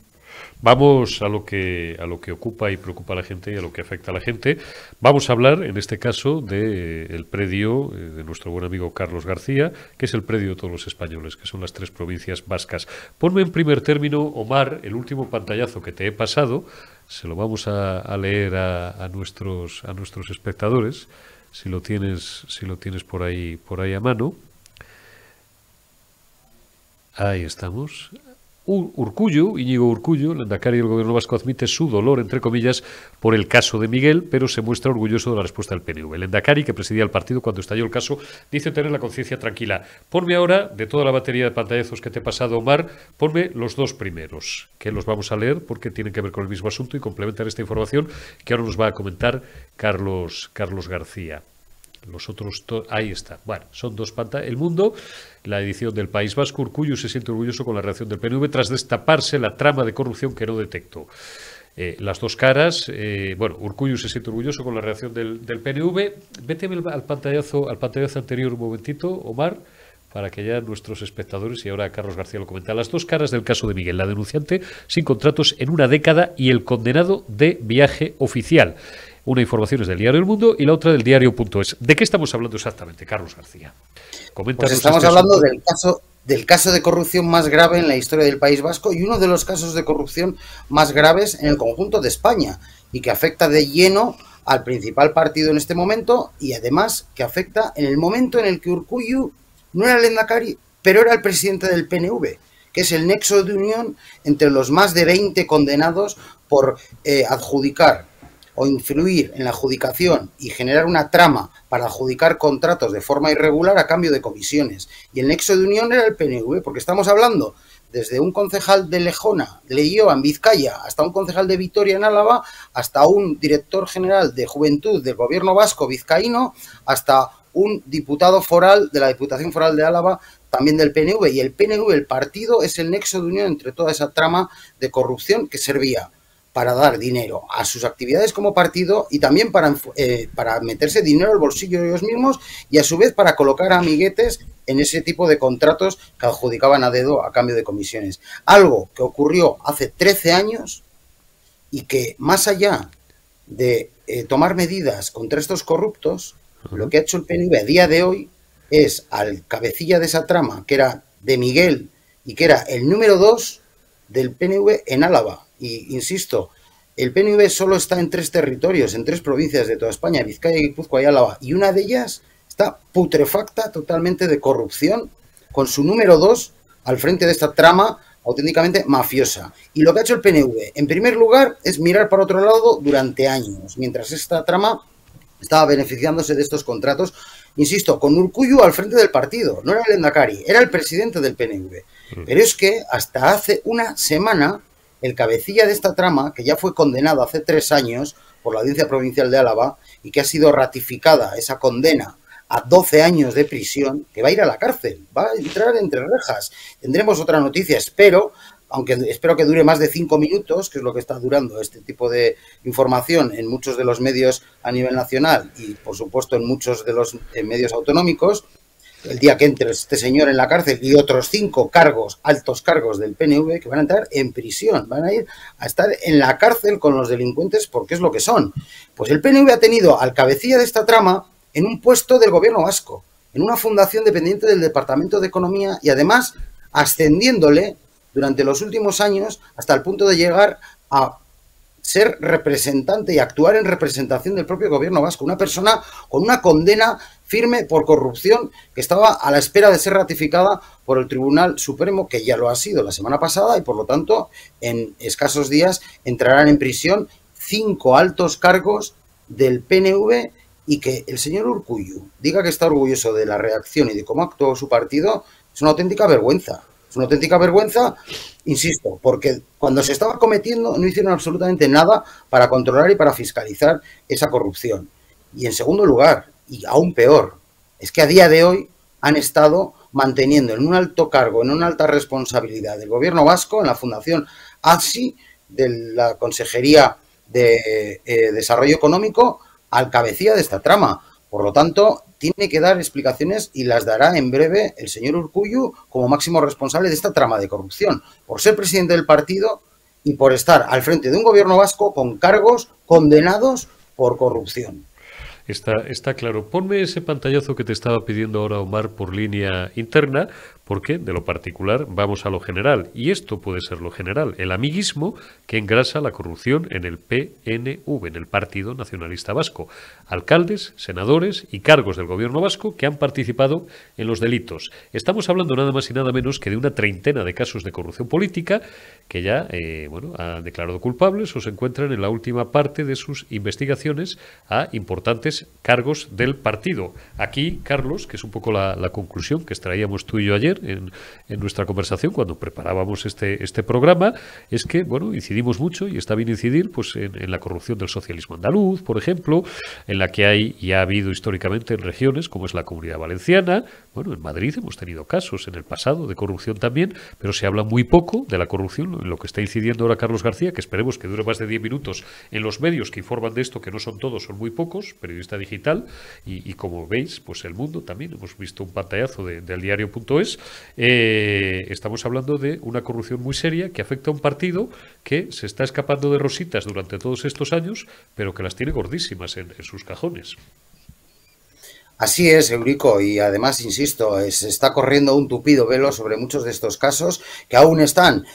Vamos a lo que ocupa y preocupa a la gente y a lo que afecta a la gente. Vamos a hablar, en este caso, del predio de nuestro buen amigo Carlos García, que es el predio de todos los españoles, que son las 3 provincias vascas. Ponme en primer término, Omar, el último pantallazo que te he pasado. Se lo vamos a leer a nuestros espectadores, si lo tienes por ahí a mano. Ahí estamos. Íñigo Urkullu, el lehendakari del gobierno vasco, admite su dolor, entre comillas, por el caso de Miguel, pero se muestra orgulloso de la respuesta del PNV. El lehendakari, que presidía el partido cuando estalló el caso, dice tener la conciencia tranquila. Ponme ahora, de toda la batería de pantallazos que te he pasado, Omar, ponme los 2 primeros, que los vamos a leer porque tienen que ver con el mismo asunto y complementar esta información que ahora nos va a comentar Carlos García. Los otros, ahí está. Bueno, son 2 pantallas. El Mundo, la edición del País Vasco. Urkullu se siente orgulloso con la reacción del PNV tras destaparse la trama de corrupción que no detectó. Las 2 caras. Urkullu se siente orgulloso con la reacción del PNV. Vete al pantallazo anterior un momentito, Omar, para que ya nuestros espectadores, y ahora Carlos García lo comenta, las 2 caras del caso de Miguel, la denunciante sin contratos en una década y el condenado de viaje oficial. Una información es del diario El Mundo y la otra del diario.es. ¿De qué estamos hablando exactamente, Carlos García? Pues estamos hablando del caso de corrupción más grave en la historia del País Vasco y uno de los casos de corrupción más graves en el conjunto de España y que afecta de lleno al principal partido en este momento y además que afecta en el momento en el que Urkullu no era el lehendakari, pero era el presidente del PNV, que es el nexo de unión entre los más de 20 condenados por adjudicar o influir en la adjudicación y generar una trama para adjudicar contratos de forma irregular a cambio de comisiones. Y el nexo de unión era el PNV, porque estamos hablando desde un concejal de Lejona, de Leioa, en Vizcaya, hasta un concejal de Vitoria, en Álava, hasta un director general de Juventud del Gobierno vasco vizcaíno, hasta un diputado foral de la Diputación Foral de Álava, también del PNV. Y el PNV, el partido, es el nexo de unión entre toda esa trama de corrupción que servía para dar dinero a sus actividades como partido y también para meterse dinero al bolsillo de ellos mismos y a su vez para colocar amiguetes en ese tipo de contratos que adjudicaban a dedo a cambio de comisiones. Algo que ocurrió hace 13 años y que más allá de tomar medidas contra estos corruptos, lo que ha hecho el PNV a día de hoy es al cabecilla de esa trama, que era de Miguel y que era el número 2 del PNV en Álava. Y insisto, el PNV solo está en 3 territorios, en 3 provincias de toda España, Vizcaya, Guipúzcoa y Álava, y una de ellas está putrefacta totalmente de corrupción, con su número 2 al frente de esta trama auténticamente mafiosa. Y lo que ha hecho el PNV, en primer lugar, es mirar para otro lado durante años, mientras esta trama estaba beneficiándose de estos contratos, insisto, con Urkullu al frente del partido. No era el lehendakari, era el presidente del PNV. Pero es que hasta hace una semana el cabecilla de esta trama, que ya fue condenado hace 3 años por la Audiencia Provincial de Álava y que ha sido ratificada esa condena a 12 años de prisión, que va a ir a la cárcel, va a entrar entre rejas. Tendremos otra noticia, espero que dure más de 5 minutos, que es lo que está durando este tipo de información en muchos de los medios a nivel nacional y, por supuesto, en muchos de los medios autonómicos. El día que entre este señor en la cárcel y otros 5 altos cargos del PNV que van a entrar en prisión, van a ir a estar en la cárcel con los delincuentes porque es lo que son. Pues el PNV ha tenido al cabecilla de esta trama en un puesto del gobierno vasco, en una fundación dependiente del Departamento de Economía y además ascendiéndole durante los últimos años hasta el punto de llegar a ser representante y actuar en representación del propio gobierno vasco, una persona con una condena firme por corrupción que estaba a la espera de ser ratificada por el Tribunal Supremo, que ya lo ha sido la semana pasada y por lo tanto en escasos días entrarán en prisión 5 altos cargos del PNV y que el señor Urkullu diga que está orgulloso de la reacción y de cómo actuó su partido es una auténtica vergüenza. Es una auténtica vergüenza, insisto, porque cuando se estaba cometiendo no hicieron absolutamente nada para controlar y para fiscalizar esa corrupción. Y en segundo lugar, y aún peor, es que a día de hoy han estado manteniendo en un alto cargo, en una alta responsabilidad del gobierno vasco, en la Fundación ASI, de la Consejería de Desarrollo Económico, al cabecilla de esta trama. Por lo tanto, tiene que dar explicaciones y las dará en breve el señor Urkullu como máximo responsable de esta trama de corrupción, por ser presidente del partido y por estar al frente de un gobierno vasco con cargos condenados por corrupción. Está claro. Ponme ese pantallazo que te estaba pidiendo ahora Omar por línea interna, porque de lo particular vamos a lo general. Y esto puede ser lo general, el amiguismo que engrasa la corrupción en el PNV, en el Partido Nacionalista Vasco. Alcaldes, senadores y cargos del gobierno vasco que han participado en los delitos. Estamos hablando nada más y nada menos que de una treintena de casos de corrupción política que ya han declarado culpables o se encuentran en la última parte de sus investigaciones a importantes cargos del partido. Aquí, Carlos, que es un poco la conclusión que extraíamos tú y yo ayer en nuestra conversación cuando preparábamos este programa, es que, incidimos mucho, y está bien incidir, pues en la corrupción del socialismo andaluz, por ejemplo, en la que hay y ha habido históricamente en regiones como es la Comunidad Valenciana. En Madrid hemos tenido casos en el pasado de corrupción también, pero se habla muy poco de la corrupción, en lo que está incidiendo ahora Carlos García, que esperemos que dure más de 10 minutos en los medios que informan de esto, que no son todos, son muy pocos, periodista digital, y como veis, pues El Mundo también, hemos visto un pantallazo del diario.es, estamos hablando de una corrupción muy seria que afecta a un partido que se está escapando de rositas durante todos estos años, pero que las tiene gordísimas en sus cajones. Así es, Eurico, y además, insisto, se está corriendo un tupido velo sobre muchos de estos casos que aún están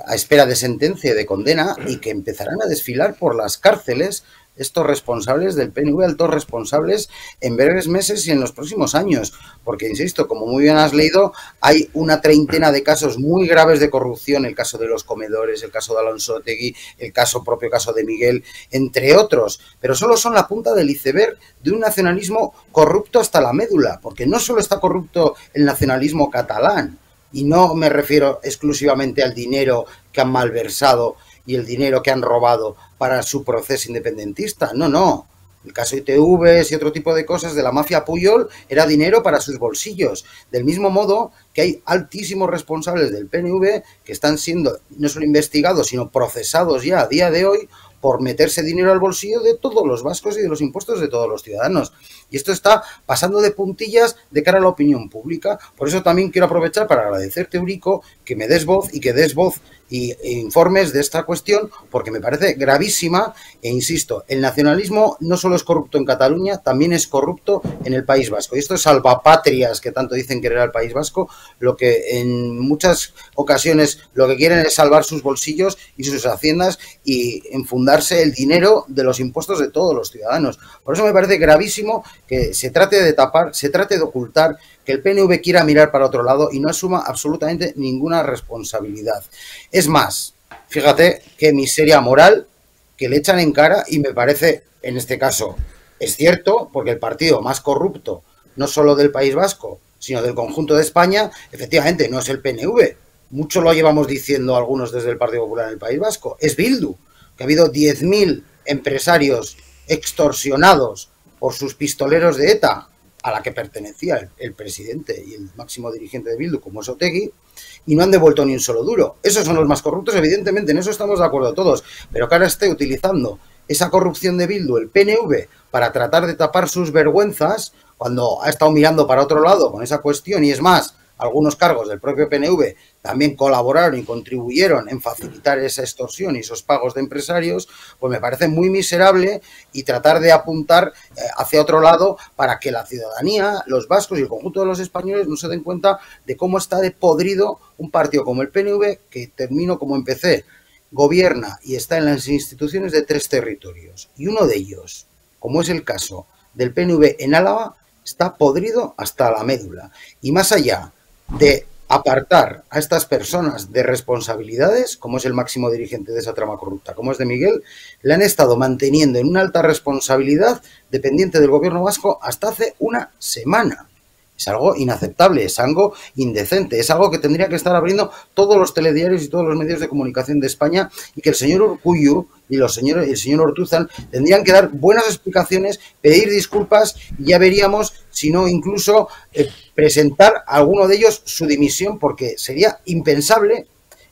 a espera de sentencia y de condena y que empezarán a desfilar por las cárceles estos responsables del PNV, altos responsables, en breves meses y en los próximos años. Porque, insisto, como muy bien has leído, hay una treintena de casos muy graves de corrupción, el caso de los comedores, el caso de Alonso Otegi, el propio caso de Miguel, entre otros. Pero solo son la punta del iceberg de un nacionalismo corrupto hasta la médula, porque no solo está corrupto el nacionalismo catalán, y no me refiero exclusivamente al dinero que han malversado y el dinero que han robado para su proceso independentista. No, no. El caso ITV y otro tipo de cosas de la mafia Pujol era dinero para sus bolsillos. Del mismo modo que hay altísimos responsables del PNV que están siendo no solo investigados, sino procesados ya a día de hoy por meterse dinero al bolsillo de todos los vascos y de los impuestos de todos los ciudadanos. Y esto está pasando de puntillas de cara a la opinión pública. Por eso también quiero aprovechar para agradecerte, Eurico, que me des voz y que des voz e informes de esta cuestión, porque me parece gravísima e insisto, el nacionalismo no solo es corrupto en Cataluña, también es corrupto en el País Vasco. Y esto es salvapatrias que tanto dicen querer al País Vasco, lo que en muchas ocasiones lo que quieren es salvar sus bolsillos y sus haciendas y enfundarse el dinero de los impuestos de todos los ciudadanos. Por eso me parece gravísimo que se trate de tapar, se trate de ocultar, que el PNV quiera mirar para otro lado y no asuma absolutamente ninguna responsabilidad. Es más, fíjate qué miseria moral que le echan en cara y me parece, en este caso, es cierto, porque el partido más corrupto, no solo del País Vasco, sino del conjunto de España, efectivamente no es el PNV. Mucho lo llevamos diciendo algunos desde el Partido Popular en el País Vasco. Es Bildu, que ha habido 10.000 empresarios extorsionados por sus pistoleros de ETA, a la que pertenecía el presidente y el máximo dirigente de Bildu, como es Otegi, y no han devuelto ni un solo duro. Esos son los más corruptos, evidentemente, en eso estamos de acuerdo todos, pero que ahora esté utilizando esa corrupción de Bildu, el PNV, para tratar de tapar sus vergüenzas, cuando ha estado mirando para otro lado con esa cuestión, y es más, algunos cargos del propio PNV también colaboraron y contribuyeron en facilitar esa extorsión y esos pagos de empresarios, pues me parece muy miserable y tratar de apuntar hacia otro lado para que la ciudadanía, los vascos y el conjunto de los españoles no se den cuenta de cómo está de podrido un partido como el PNV, que termino como empecé, gobierna y está en las instituciones de 3 territorios. Y uno de ellos, como es el caso del PNV en Álava, está podrido hasta la médula. Y más allá de apartar a estas personas de responsabilidades, como es el máximo dirigente de esa trama corrupta, como es de Miguel, le han estado manteniendo en una alta responsabilidad dependiente del gobierno vasco hasta hace una semana. Es algo inaceptable, es algo indecente, es algo que tendría que estar abriendo todos los telediarios y todos los medios de comunicación de España, y que el señor Urkullu y el señor Ortuzan tendrían que dar buenas explicaciones, pedir disculpas, y ya veríamos si no incluso presentar a alguno de ellos su dimisión, porque sería impensable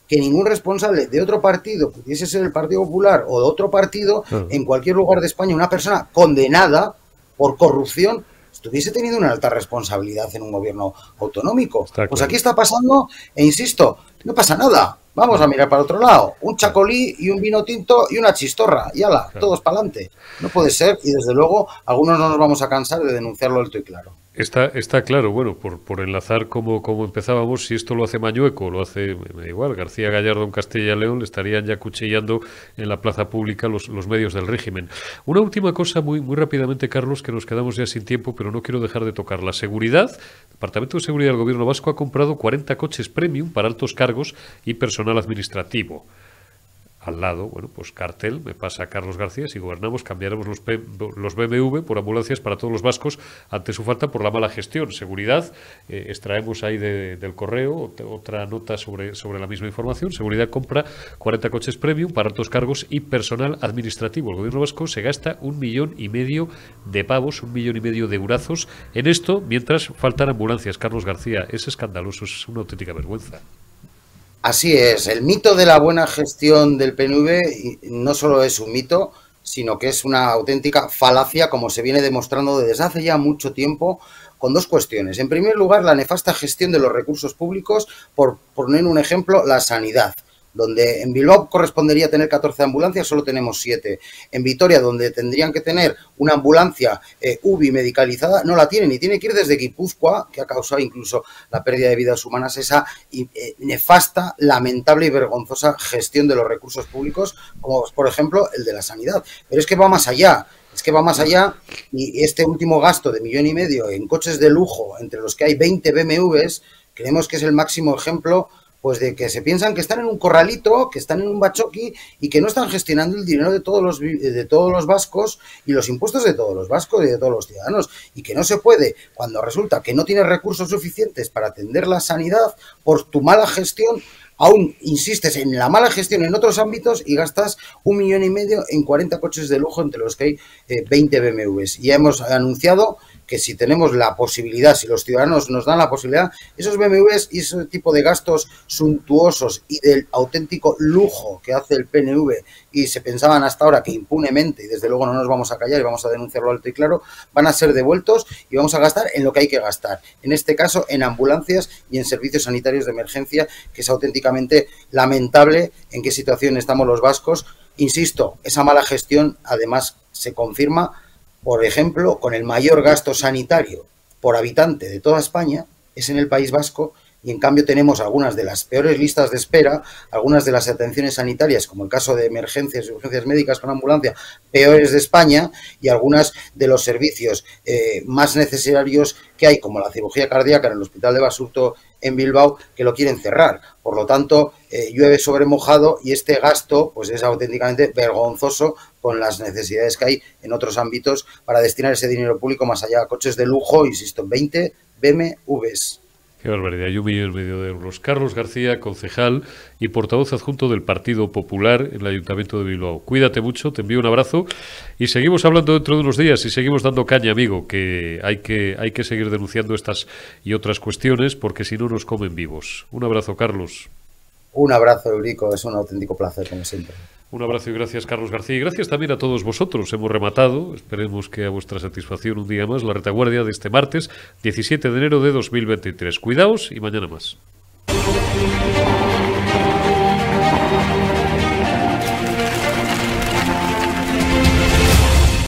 que ningún responsable de otro partido, pudiese ser el Partido Popular o de otro partido, en cualquier lugar de España, una persona condenada por corrupción, estuviese teniendo una alta responsabilidad en un gobierno autonómico. Pues aquí está pasando, e insisto, no pasa nada. Vamos a mirar para otro lado. Un chacolí y un vino tinto y una chistorra. Y ala, todos para adelante. No puede ser, y desde luego algunos no nos vamos a cansar de denunciarlo alto y claro. Está claro, bueno, por enlazar como empezábamos, si esto lo hace Mañueco, lo hace, me da igual, García Gallardo en Castilla y León, le estarían ya cuchillando en la plaza pública los medios del régimen. Una última cosa muy rápidamente, Carlos, que nos quedamos ya sin tiempo, pero no quiero dejar de tocar. La seguridad, el Departamento de Seguridad del Gobierno Vasco ha comprado 40 coches premium para altos cargos y personal administrativo. Al lado, bueno, pues cartel, me pasa a Carlos García, si gobernamos cambiaremos los BMW por ambulancias para todos los vascos ante su falta por la mala gestión. Seguridad, extraemos ahí del correo otra nota sobre la misma información. Seguridad compra 40 coches premium para altos cargos y personal administrativo. El gobierno vasco se gasta 1,5 millones de pavos, 1,5 millones de eurazos en esto, mientras faltan ambulancias. Carlos García, es escandaloso, es una auténtica vergüenza. Así es, el mito de la buena gestión del PNV no solo es un mito, sino que es una auténtica falacia, como se viene demostrando desde hace ya mucho tiempo, con dos cuestiones. En primer lugar, la nefasta gestión de los recursos públicos, por poner un ejemplo, la sanidad, donde en Bilbao correspondería tener 14 ambulancias, solo tenemos 7. En Vitoria, donde tendrían que tener una ambulancia UBI medicalizada, no la tienen y tiene que ir desde Guipúzcoa, que ha causado incluso la pérdida de vidas humanas, esa nefasta, lamentable y vergonzosa gestión de los recursos públicos, como por ejemplo el de la sanidad. Pero es que va más allá. Es que va más allá y este último gasto de 1,5 millones en coches de lujo, entre los que hay 20 BMWs, creemos que es el máximo ejemplo pues de que se piensan que están en un corralito, que están en un bachoqui y que no están gestionando el dinero de todos los vascos y los impuestos de todos los vascos y de todos los ciudadanos. Y que no se puede, cuando resulta que no tienes recursos suficientes para atender la sanidad por tu mala gestión, aún insistes en la mala gestión en otros ámbitos y gastas 1,5 millones en 40 coches de lujo, entre los que hay 20 BMWs. Y ya hemos anunciado que si tenemos la posibilidad, si los ciudadanos nos dan la posibilidad, esos BMWs y ese tipo de gastos suntuosos y del auténtico lujo que hace el PNV y se pensaban hasta ahora que impunemente, y desde luego no nos vamos a callar y vamos a denunciarlo alto y claro, van a ser devueltos y vamos a gastar en lo que hay que gastar. En este caso, en ambulancias y en servicios sanitarios de emergencia, que es auténticamente lamentable en qué situación estamos los vascos. Insisto, esa mala gestión además se confirma, por ejemplo, con el mayor gasto sanitario por habitante de toda España, es en el País Vasco, y en cambio tenemos algunas de las peores listas de espera, algunas de las atenciones sanitarias, como el caso de emergencias y urgencias médicas con ambulancia, peores de España, y algunas de los servicios más necesarios que hay, como la cirugía cardíaca en el Hospital de Basurto en Bilbao, que lo quieren cerrar. Por lo tanto, llueve sobre mojado y este gasto pues es auténticamente vergonzoso con las necesidades que hay en otros ámbitos para destinar ese dinero público más allá a coches de lujo, insisto, 20 BMWs. Qué barbaridad, 1,5 millones de euros. Carlos García, concejal y portavoz adjunto del Partido Popular en el Ayuntamiento de Bilbao. Cuídate mucho, te envío un abrazo y seguimos hablando dentro de unos días y seguimos dando caña, amigo, que hay que seguir denunciando estas y otras cuestiones porque si no nos comen vivos. Un abrazo, Carlos. Un abrazo, Eurico, es un auténtico placer, como siempre. Un abrazo y gracias, Carlos García. Y gracias también a todos vosotros. Hemos rematado, esperemos que a vuestra satisfacción un día más, la retaguardia de este martes, 17 de enero de 2023. Cuidaos y mañana más.